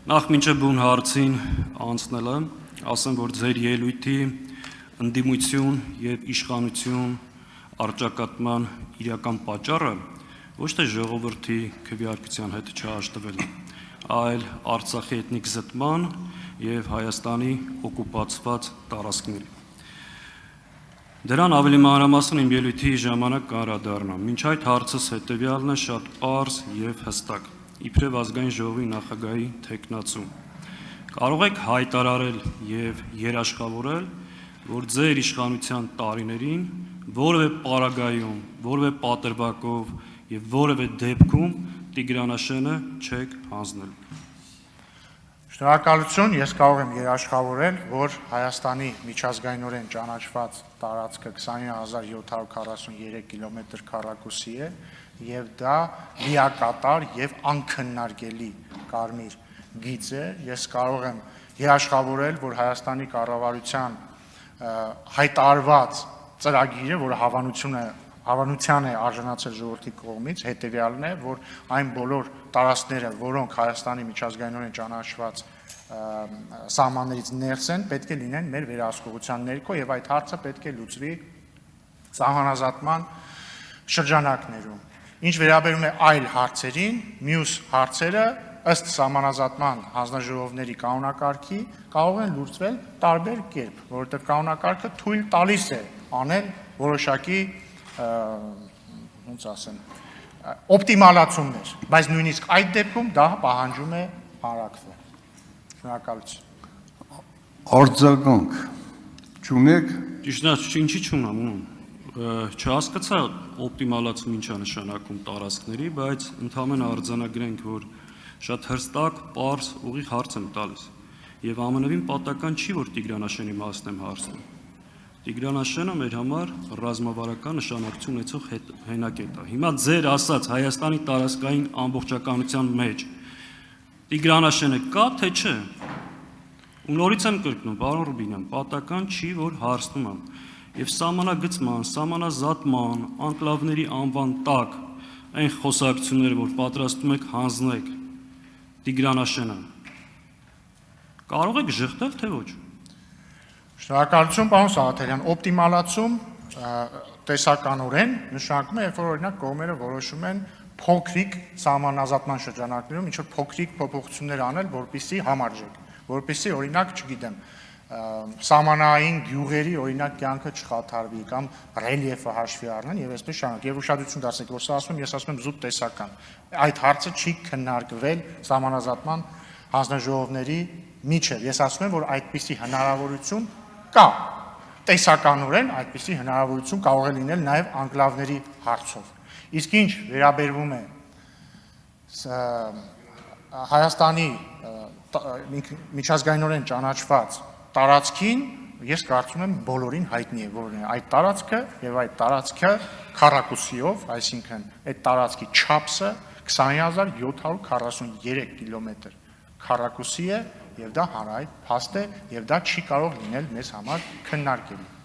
Նախ մինչև բուն հարցին անցնելը, ասեմ, որ ձեր ելույթի ընդդիմություն եւ իշխանություն առճակատման իրական պատճառը ոչ թե ժողովրդի քվեարկության հետ չհաշտվելն, այլ Արցախի էթնիկ զտման եւ Հայաստանի օկուպացված տարածքների։ Դրան ավելի մանրամասն իմ ելույթի ժամանակ կանդրադառնամ։ Մինչ այդ հարցս հետեւյալն է շատ պարզ եւ հստակ։ Իբրև ազգային ժողովի նախագահի թեկնածու կարող եք հայտարարել եւ երաշխավորել, որ ձեր իշխանության տարիներին որևէ պարագայում, որևէ պատրվակով եւ որևէ դեպքում Տիգրանաշենը չեք հանձնել։ Շնորհակալություն, ես կարող եմ երաշխավորել, որ Հայաստանի միջազգայինորեն ճանաչված տարածքը 29743 կիլոմետր քառակուսի է եւ դա լիակատար եւ անքննարկելի կարմիր գիծ է։ Ես կարող եմ երաշխավորել, որ Հայաստանի կառավարության հայտարարված ծրագիրը, որը հավանության է արժանացել ժողովրդի կողմից, հետևյալն է, որ այն բոլոր տարածքները, որոնք Հայաստանի միջազգայինորեն ճանաչված սահմաններից ներս են, պետք է լինեն մեր վերահսկողության ներքո եւ այդ հարցը պետք է լուծվի սահմանազատման շրջանակներում։ Ինչ վերաբերում է այլ հարցերին, մյուս հարցերը ըստ սահմանազատման հանձնաժողովների կանոնակարգի կարող են լուծվել տարբեր կերպ, որովհետեւ կանոնակարգը թույլ տալիս է անել որոշակի ոնց ասեմ, օպտիմալացումներ, բայց նույնիսկ այդ դեպքում դա պահանջում է հանրակրվել։ Շնորհակալություն։ Արձագանք չունեք։ Ճիշտ է, ինչի չունեմ, չհասկացա օպտիմալացում ինչա նշանակում տարածքների, բայց ընդհանրապես արձանագրենք, որ շատ հստակ, պարզ, ուղիղ հարց եմ տալիս։ Եվ ամենևին պատահական չի, որ Տիգրանաշենի մասն եմ հարցնում։ Տիգրանաշենը մեր համար ռազմավարական նշանակություն ունեցող հենակետ է։ Հիմա ձեր ասած Հայաստանի տարածքային ամբողջականության մեջ Տիգրանաշենը կա, թե չէ։ Ու նորից եմ կրկնում, պարոն Ռուբինյան, պատահական չի, որ հարցնում եմ։ Եվ սահմանագծման, սահմանազատման, անկլավների անվան տակ այն խոսակցությունները, որ պատրաստում եք հանձնեք Տիգրանաշենը, կարող եք ժխտել, թե ոչ։ Շնորհակալություն, պարոն Սաղաթելյան, օպտիմալացում տեսականորեն նշանակում է, երբ որ օրինակ կողմերը որոշում են փոքրիկ սահմանազատման շրջանակներում ինչ-որ փոքրիկ փոփոխություններ անել, որպեսզի համարժեք, որպեսզի օրինակ, չգիտեմ, սահմանային գյուղերի օրինակ կյանքը չխաթարվի կամ ռելիեֆը հաշվի առնեն եւ այսպես շարունակ։ Եվ ուշադրություն դարձեք, որ սա ասում եմ, ես ասում եմ զուտ տեսական։ Այդ հարցը չի քննարկվել սահմանազատման հանձնաժողովների միջև։ Ես ասում եմ, որ այդպիսի հնարավորություն կա, տեսականորեն այդպիսի հնարավորություն կարող է լինել նաև անկլավների հարցով։ Իսկ ինչ վերաբերվում է Հայաստանի միջազգայինորեն ճանաչված տարածքին, ես կարծում եմ բոլորին հայտնի է, որ այդ տարածքը եւ այդ տարածքը քառակուսիով, այսինքն այդ տարածքի չափսը 20743 կիլոմետր քառակուսի է եւ դա հանրային փաստ է եւ դա չի կարող լինել մեզ համար քննարկելի։